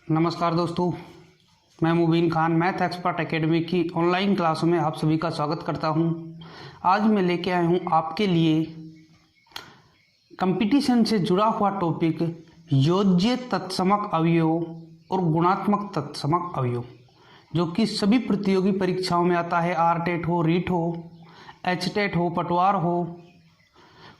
नमस्कार दोस्तों, मैं मुबीन खान मैथ एक्सपर्ट एकेडमी की ऑनलाइन क्लासों में आप सभी का स्वागत करता हूं। आज मैं लेके आया हूं आपके लिए कंपटीशन से जुड़ा हुआ टॉपिक योज्य तत्समक अवयव और गुणात्मक तत्समक अवयव, जो कि सभी प्रतियोगी परीक्षाओं में आता है। आरटेट हो, रीट हो, एचटेट हो, पटवार हो,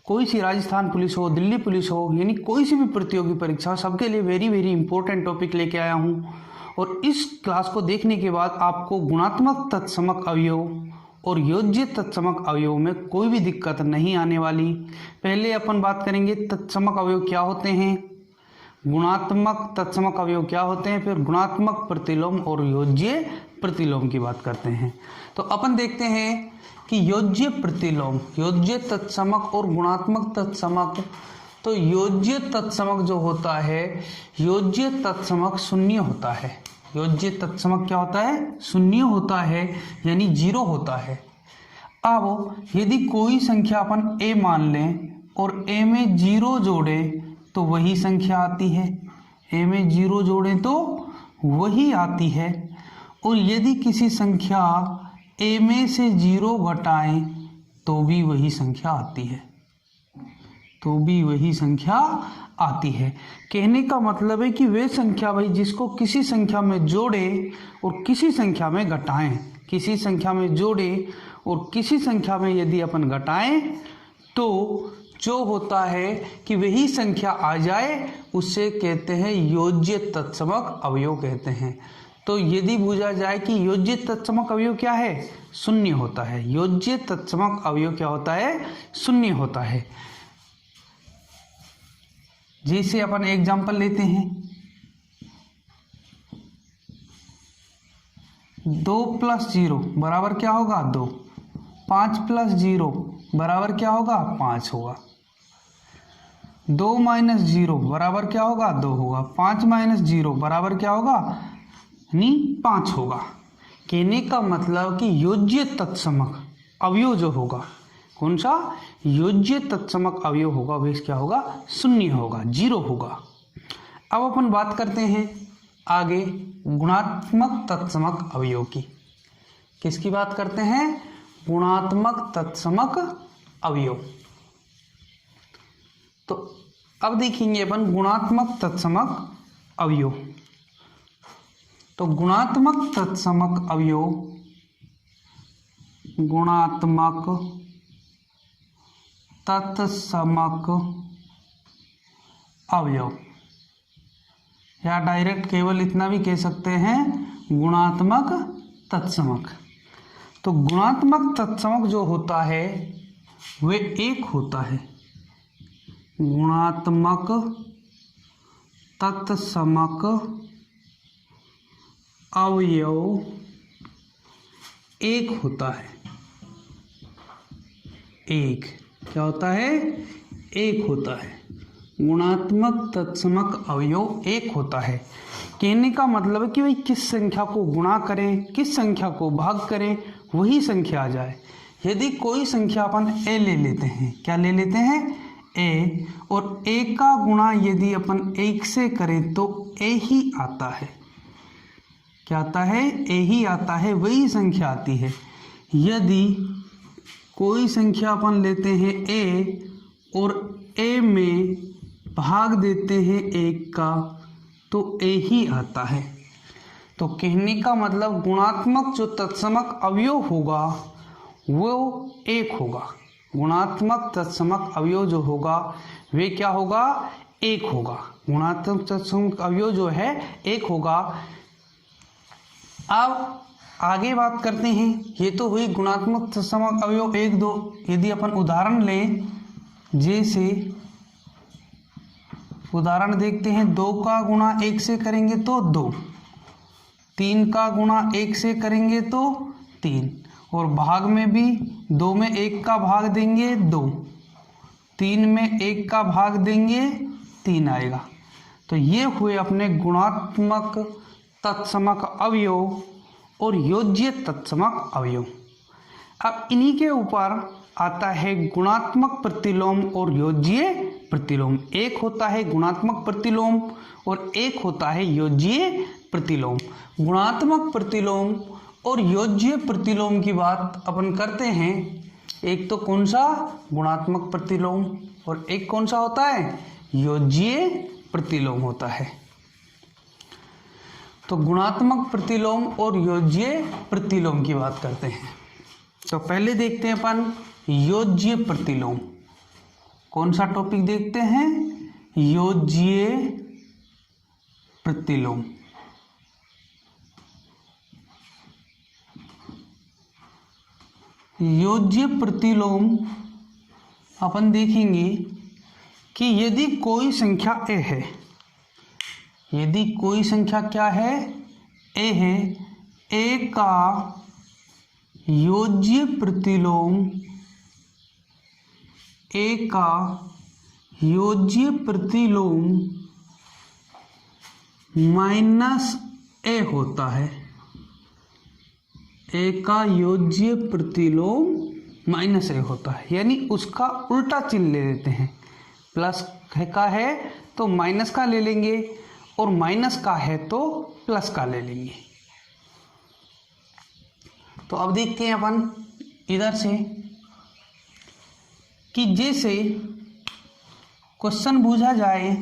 कोई सी राजस्थान पुलिस हो, दिल्ली पुलिस हो, यानी कोई सी भी प्रतियोगी परीक्षा, सबके लिए वेरी इंपॉर्टेंट टॉपिक लेके आया हूँ। और इस क्लास को देखने के बाद आपको गुणात्मक तत्समक अवयव और योज्य तत्समक अवयव में कोई भी दिक्कत नहीं आने वाली। पहले अपन बात करेंगे तत्समक अवयव क्या होते हैं, गुणात्मक तत्समक अवयव क्या होते हैं, फिर गुणात्मक प्रतिलोम और योज्य प्रतिलोम की बात करते हैं। तो अपन देखते हैं कि योज्य प्रतिलोम, योज्य तत्समक और गुणात्मक तत्समक। तो योज्य तत्समक जो होता है, योज्य तत्समक शून्य होता है। योज्य तत्समक क्या होता है? शून्य होता है, यानी 0 होता है। अब यदि कोई संख्या अपन a मान लें और a में 0 जोड़ें तो वही संख्या आती है। a में 0 जोड़ें तो वही आती है। और यदि किसी संख्या a में से 0 घटाएं तो भी वही संख्या आती है, तो भी वही संख्या आती है। कहने का मतलब है कि वे संख्या भाई जिसको किसी संख्या में जोड़े और किसी संख्या में घटाएं, किसी संख्या में जोड़े और किसी संख्या में यदि अपन घटाएं तो जो होता है कि वही संख्या आ जाए, उससे कहते हैं योज्य तत्समक अवयव कहते हैं। तो यदि पूछा जाए कि योज्य तत्समक अवयव क्या है, शून्य होता है। योज्य तत्समक अवयव क्या होता है? शून्य होता है। जैसे अपन एग्जांपल लेते हैं, 2 + 0 बराबर क्या होगा? 2। 5 + 0 बराबर क्या होगा? 5 होगा। 2 - 0 बराबर क्या होगा? 2 होगा। 5 - 0 बराबर क्या होगा? यानी 5 होगा। कहने का मतलब कि योज्य तत्समक अवयव जो होगा, कौन सा? योज्य तत्समक अवयव होगा, वह क्या होगा? शून्य होगा, 0 होगा। अब अपन बात करते हैं आगे गुणात्मक तत्समक अवयव की। किसकी बात करते हैं? गुणात्मक तत्समक अवयव। तो अब देखेंगे अपन गुणात्मक तत्समक अवयव। तो गुणात्मक तत्समक अवयव, गुणात्मक तत्समक अवयव, या डायरेक्ट केवल इतना भी कह सकते हैं गुणात्मक तत्समक। तो गुणात्मक तत्समक जो होता है वे एक होता है। गुणात्मक तत्समक अवयव एक होता है। एक क्या होता है? एक होता है। गुणात्मक तत्समक अवयव एक होता है। कहने का मतलब है कि भाई किस संख्या को गुणा करें, किस संख्या को भाग करें, वही संख्या आ जाए। यदि कोई संख्या अपन a ले लेते हैं, क्या ले लेते हैं? a, और a का गुणा यदि अपन 1 से करें तो a ही आता है। क्या आता है? a ही आता है, वही संख्या आती है। यदि कोई संख्या अपन लेते हैं a और a में भाग देते हैं 1 का तो a ही आता है। तो कहने का मतलब गुणात्मक जो तत्समक अवयव होगा वो एक होगा। गुणात्मक तत्समक अवयव जो होगा वे क्या होगा? एक होगा। गुणात्मक तत्समक अवयव जो है एक होगा। अब आगे बात करते हैं, ये तो हुई गुणात्मक तत्समक अवयव 1, 2। यदि अपन उदाहरण लें, जैसे उदाहरण देखते हैं, 2 का गुणा 1 से करेंगे तो 2, 3 का गुणा 1 से करेंगे तो 3, और भाग में भी 2 में 1 का भाग देंगे 2, 3 में 1 का भाग देंगे 3 आएगा। तो ये हुए अपने गुणात्मक तत्समक अवयव और योज्य तत्समक अवयव। अब इन्हीं के ऊपर आता है गुणात्मक प्रतिलोम और योज्य प्रतिलोम। एक होता है गुणात्मक प्रतिलोम और एक होता है योज्य प्रतिलोम। गुणात्मक प्रतिलोम और योज्य प्रतिलोम की बात अपन करते हैं। एक तो कौन सा, गुणात्मक प्रतिलोम, और एक कौन सा होता है, योज्य प्रतिलोम होता है। तो गुणात्मक प्रतिलोम और योज्य प्रतिलोम की बात करते हैं। तो पहले देखते हैं अपन योज्य प्रतिलोम। कौन सा टॉपिक देखते हैं, योज्य प्रतिलोम। योज्य प्रतिलोम अपन देखेंगे कि यदि कोई संख्या ए है, यदि कोई संख्या क्या है, ए है, ए का योज्य प्रतिलोम, ए का योज्य प्रतिलोम माइनस ए होता है। ए का योज्य प्रतिलोम माइनस ए होता है, यानी उसका उल्टा चिन्ह ले लेते हैं। प्लस का है तो माइनस का ले लेंगे और माइनस का है तो प्लस का ले लेंगे। तो अब देखते हैं अपन इधर से कि जैसे क्वेश्चन पूछा जाए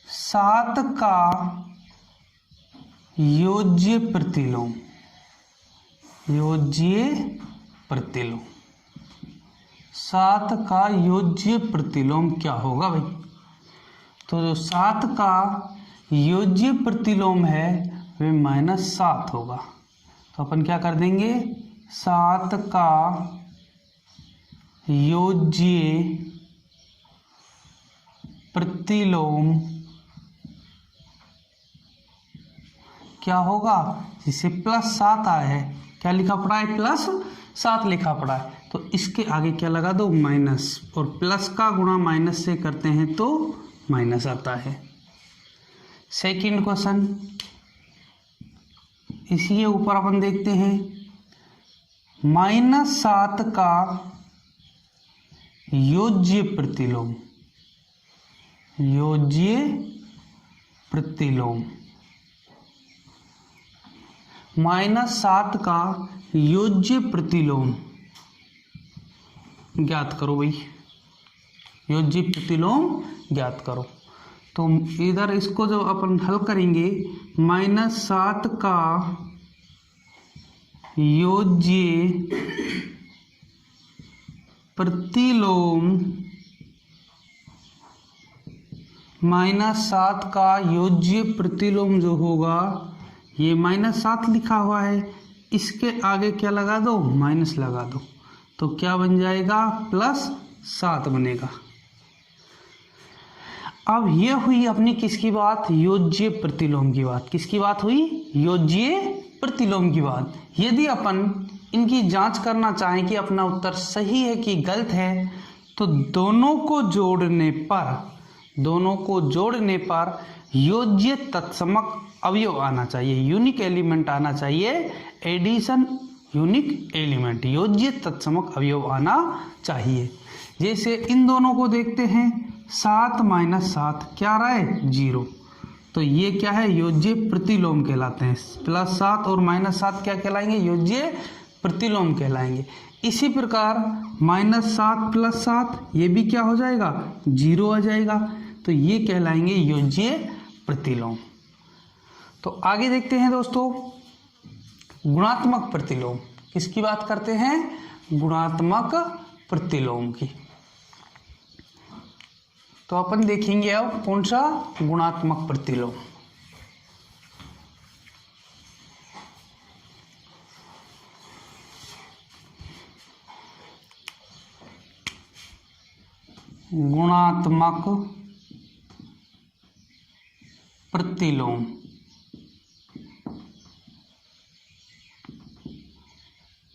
7 का योज्य प्रतिलोम, योज्य प्रतिलोम, 7 का योज्य प्रतिलोम क्या होगा भाई। तो जो 7 का योज्य प्रतिलोम है वे -7 होगा। तो अपन क्या कर देंगे, 7 का योज्य प्रतिलोम क्या होगा, जिसे +7 आया है, क्या लिखा पड़ा है, +7 लिखा पड़ा है, तो इसके आगे क्या लगा दो, माइनस, और प्लस का गुणा माइनस से करते हैं तो माइनस आता है। सेकंड क्वेश्चन, इसी के ऊपर अपन देखते हैं -7 का योज्य प्रतिलोम, योज्य प्रतिलोम, -7 का योज्य प्रतिलोम ज्ञात करो भाई, योज्य प्रतिलोम ज्ञात करो। तो इधर इसको जब अपन हल करेंगे, -7 का योज्य प्रतिलोम, -7 का योज्य प्रतिलोम जो होगा, ये -7 लिखा हुआ है, इसके आगे क्या लगा दो, माइनस लगा दो, तो क्या बन जाएगा, +7 बनेगा। अब ये हुई अपनी किसकी बात, योज्य प्रतिलोम की बात। किसकी बात हुई, योज्य प्रतिलोम की बात। यदि अपन इनकी जांच करना चाहें कि अपना उत्तर सही है कि गलत है, तो दोनों को जोड़ने पर योज्य तत्समक अवयव आना चाहिए, यूनिक एलिमेंट आना चाहिए, एडिशन यूनिक एलिमेंट, योज्य तत्समक अवयव आना चाहिए। जैसे इन दोनों को देखते हैं, 7 - 7 क्या रहा है, 0, तो ये क्या है, योज्य प्रतिलोम कहलाते हैं। +7 और -7 क्या कहलाएंगे, योज्य प्रतिलोम कहलाएंगे। इसी प्रकार -7 + 7 ये भी क्या हो जाएगा, 0 आ जाएगा, तो ये कहलाएंगे योज्य प्रतिलोम। तो आगे देखते हैं दोस्तों, गुणात्मक प्रतिलोम। किसकी बात करते हैं, गुणात्मक प्रतिलोम की। तो अपन देखेंगे अब कौन सा, गुणात्मक प्रतिलोम। गुणात्मक प्रतिलोम,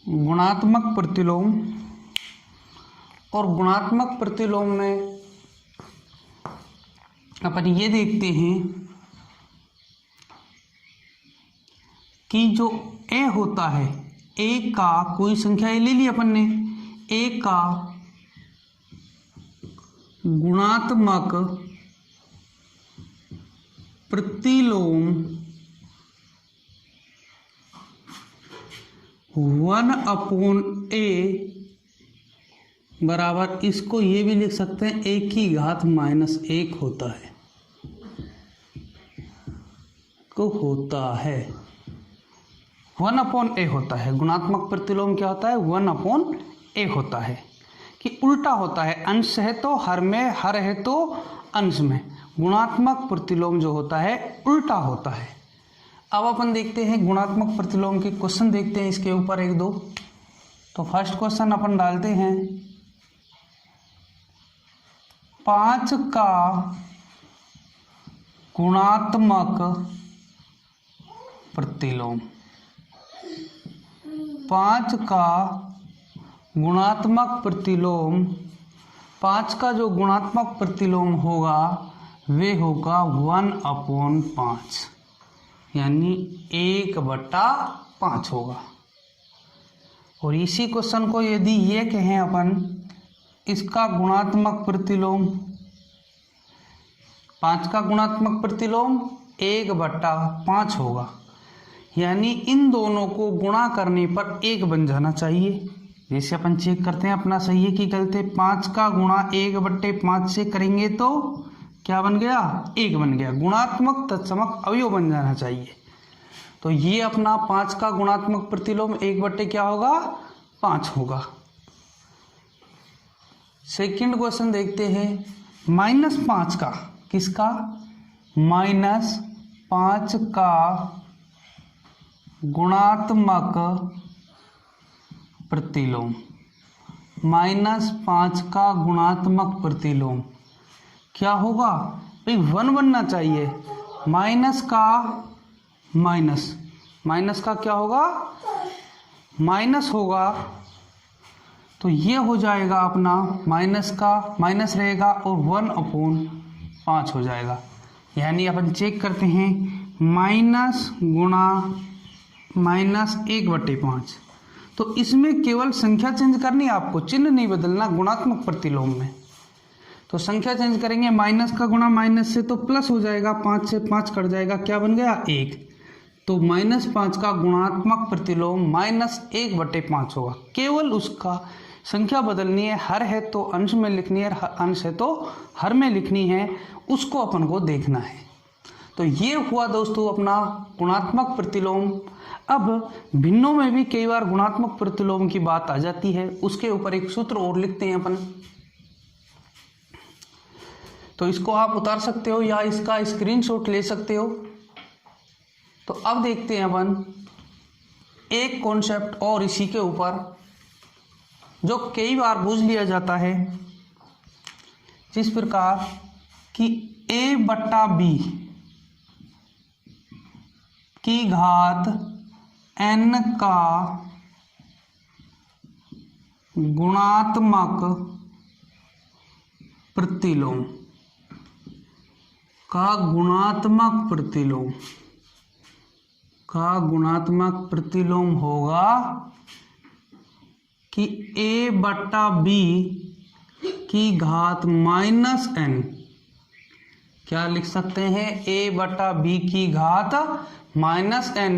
गुणात्मक प्रतिलोम और गुणात्मक प्रतिलोम में अपन ये देखते हैं कि जो ए होता है, ए का कोई संख्या ए ले ली अपन ने, ए का गुणात्मक प्रतिलोम 1/a बराबर, इसको ये भी लिख सकते हैं a की घात -1 होता है, को होता है 1/a होता है। गुणात्मक प्रतिलोम क्या होता है? 1/a होता है, कि उल्टा होता है, अंश है तो हर में, हर है तो अंश में। गुणात्मक प्रतिलोम जो होता है उल्टा होता है। अब अपन देखते हैं गुणात्मक प्रतिलोम के क्वेश्चन, देखते हैं इसके ऊपर एक दो। तो फर्स्ट क्वेश्चन अपन डालते हैं, 5 का गुणात्मक प्रतिलोम, 5 का गुणात्मक प्रतिलोम, 5 का जो गुणात्मक प्रतिलोम होगा वे होगा 1/5, यानी 1/5 होगा। और इसी क्वेश्चन को यदि ये कहें अपन, इसका गुणात्मक प्रतिलोम, 5 का गुणात्मक प्रतिलोम 1/5 होगा, यानी इन दोनों को गुणा करने पर 1 बन जाना चाहिए। जैसे अपन चेक करते हैं अपना सही है कि गलत है। 5 का गुणा 1/5 से करेंगे तो क्या बन गया? 1 बन गया। गुणात्मक तत्समक अवयव बन जाना चाहिए। तो ये अपना 5 का गुणात्मक प्रतिलोम 1/5 क्या होगा? 5 होगा। सेकंड क्वेश्चन देखते हैं, -5 का, किसका? -5 का गुणात्मक प्रतिलोम, -5 का गुणात्मक प्रतिलोम क्या होगा भाई? 1 बनना चाहिए। माइनस का माइनस का क्या होगा? माइनस होगा, तो ये हो जाएगा अपना माइनस का माइनस रहेगा और 1/5 हो जाएगा। यानी अपन चेक करते हैं, माइनस गुणा -1/5। तो इसमें केवल संख्या चेंज करनी है आपको, चिन्ह नहीं बदलना गुणात्मक प्रतिलोम में। तो संख्या चेंज करेंगे, माइनस का गुणा माइनस से तो प्लस हो जाएगा, 5 से 5 कट जाएगा, क्या बन गया? 1। तो -5 का गुणात्मक प्रतिलोम -1/5 होगा। केवल उसका संख्या बदलनी है, हर है तो अंश में लिखनी है, अंश है तो हर में लिखनी है, उसको अपन को देखना है। तो ये हुआ दोस्तों अपना गुणात्मक प्रतिलोम। अब भिन्नों में भी कई बार गुणात्मक प्रतिलोम की बात आ जाती है, उसके ऊपर एक सूत्र और लिखते हैं अपन। तो इसको आप उतार सकते हो या इसका स्क्रीनशॉट ले सकते हो। तो अब देखते हैं अपन एक कॉन्सेप्ट और इसी के ऊपर, जो कई बार पूछ लिया जाता है, जिस प्रकार कि a/b की घात n का गुणात्मक प्रतिलोम का गुणात्मक प्रतिलोम होगा कि a/b की घात -n, क्या लिख सकते हैं? a/b की घात -n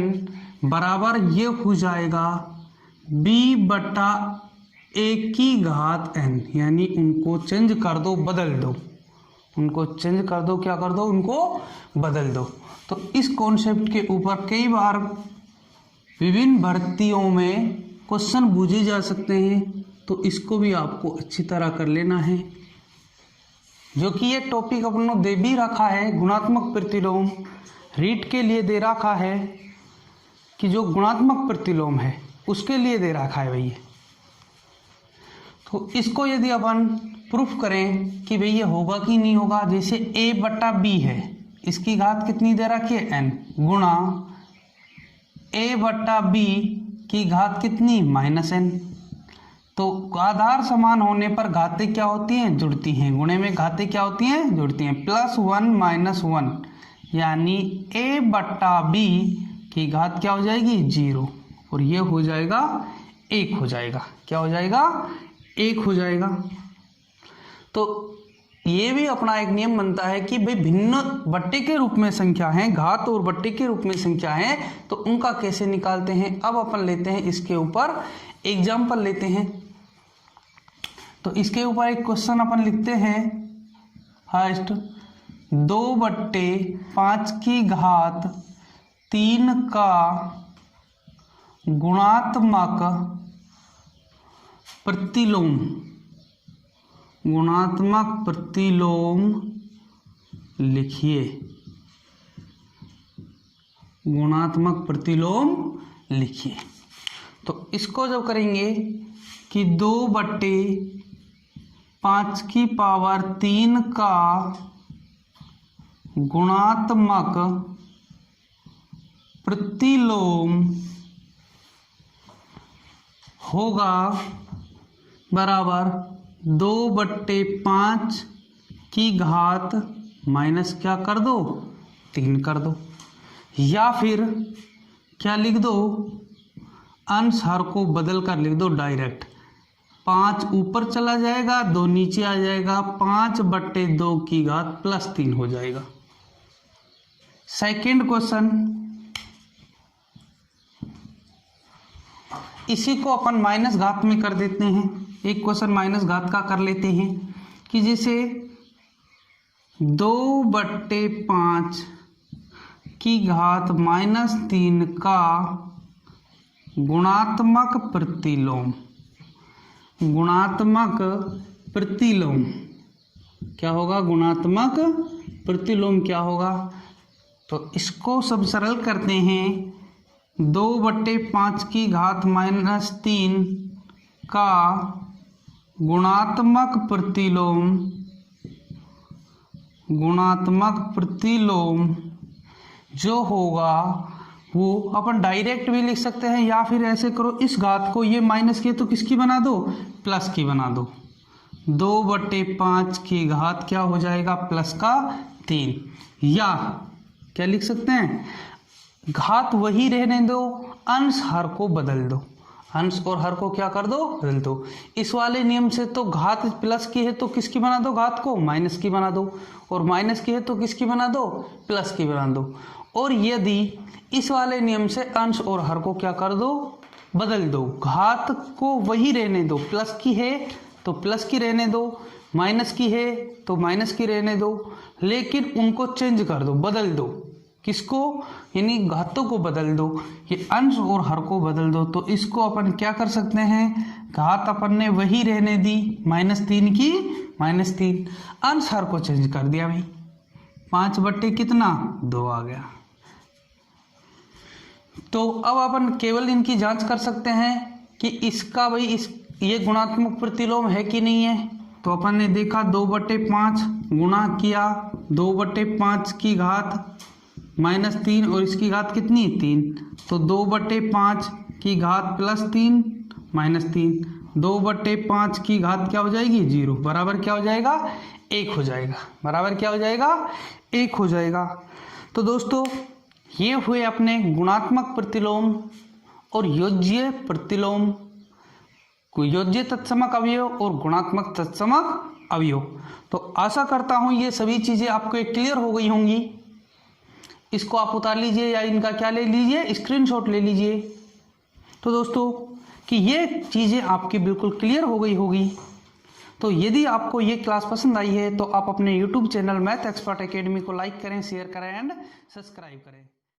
बराबर ये हो जाएगा b/a की घात n। यानी उनको चेंज कर दो, बदल दो, उनको चेंज कर दो, क्या कर दो? उनको बदल दो। तो इस कॉन्सेप्ट के ऊपर कई बार विभिन्न भर्तियों में क्वेश्चन पूछे जा सकते हैं, तो इसको भी आपको अच्छी तरह कर लेना है। जो कि ये टॉपिक अपन ने दे भी रखा है, गुणात्मक प्रतिलोम रीट के लिए दे रखा है, कि जो गुणात्मक प्रतिलोम है उसके लिए दे रखा है भैया। तो इसको यदि अपन प्रूफ करें कि भई ये होगा कि नहीं होगा, जैसे a/b है, इसकी घात कितनी दे रखी है? n, गुणा a/b की घात कितनी? -n। तो आधार समान होने पर घातें क्या होती हैं? जुड़ती हैं। गुणे में घातें क्या होती हैं? जुड़ती हैं। +1 - 1, यानी a/b की घात क्या हो जाएगी? 0, और ये हो जाएगा 1 हो जाएगा। क्या हो जाएगा? 1 हो जाएगा। तो ये भी अपना एक नियम बनता है कि भाई भिन्न बट्टे के रूप में संख्या है, घात और बट्टे के रूप में संख्या है, तो उनका कैसे निकालते हैं। अब अपन लेते हैं इसके ऊपर एग्जाम्पल लेते हैं। तो इसके ऊपर एक क्वेश्चन अपन लिखते हैं। फर्स्ट 2/5 की घात 3 का गुणात्मक प्रतिलोम, गुणात्मक प्रतिलोम लिखिए। गुणात्मक प्रतिलोम लिखिए। तो इसको जब करेंगे कि 2/5 का गुणात्मक प्रतिलोम होगा बराबर 2/5 की घात माइनस क्या कर दो, 3 कर दो, या फिर क्या लिख दो, अंश हर को बदल कर लिख दो डायरेक्ट। 5 ऊपर चला जाएगा, 2 नीचे आ जाएगा, 5/2 की घात +3 हो जाएगा। सेकंड क्वेश्चन, इसी को अपन माइनस घात में कर देते हैं। एक क्वेश्चन माइनस घात का कर लेते हैं कि जैसे 2/5 की घात -3 का गुणात्मक प्रतिलोम, गुणात्मक प्रतिलोम क्या होगा, गुणात्मक प्रतिलोम क्या होगा। तो इसको सब सरल करते हैं। 2/5 की घात -3 का गुणात्मक प्रतिलोम, गुणात्मक प्रतिलोम जो होगा वो अपन डायरेक्ट भी लिख सकते हैं, या फिर ऐसे करो, इस घात को ये माइनस की तो किसकी बना दो, प्लस की बना दो। 2/5 की घात क्या हो जाएगा, +3, या क्या लिख सकते हैं, घात वही रहने दो, अंश हर को बदल दो, अंश और हर को क्या कर दो, बदल दो। इस वाले नियम से तो घात प्लस की है तो किसकी बना दो, घात को माइनस की बना दो, और माइनस की है तो किसकी बना दो, प्लस की बना दो। और यदि इस वाले नियम से अंश और हर को क्या कर दो, बदल दो, घात को वही रहने दो, प्लस की है तो प्लस की रहने दो, माइनस की है तो माइनस की रहने दो, लेकिन उनको चेंज कर दो, बदल दो। किसको, यानी घातों को बदल दो, ये अंश और हर को बदल दो। तो इसको अपन क्या कर सकते हैं, घात अपन ने वही रहने दी -3 की, -3, अंश हर को चेंज कर दिया भाई, 5/2 आ गया। तो अब अपन केवल इनकी जांच कर सकते हैं कि इसका भाई ये गुणात्मक प्रतिलोम है कि नहीं है। तो अपन ने देखा 2/5 गुणा किया 2/5 की घात -3 और इसकी घात कितनी, 3, तो 2/5 की घात +3 -3, 2/5 की घात क्या हो जाएगी, 0, बराबर क्या हो जाएगा, 1 हो जाएगा, बराबर क्या हो जाएगा, 1 हो जाएगा। तो दोस्तों ये हुए अपने गुणात्मक प्रतिलोम और योज्य प्रतिलोम, योज्य तत्समक अवयव और गुणात्मक तत्समक अवयव। तो आशा करता हूँ ये सभी चीज़ें आपको क्लियर हो गई होंगी। इसको आप उतार लीजिए या इनका क्या ले लीजिए, स्क्रीनशॉट ले लीजिए। तो दोस्तों कि ये चीज़ें आपकी बिल्कुल क्लियर हो गई होगी। तो यदि आपको ये क्लास पसंद आई है तो आप अपने YouTube channel math expert academy को लाइक करें, शेयर करें एंड सब्सक्राइब करें।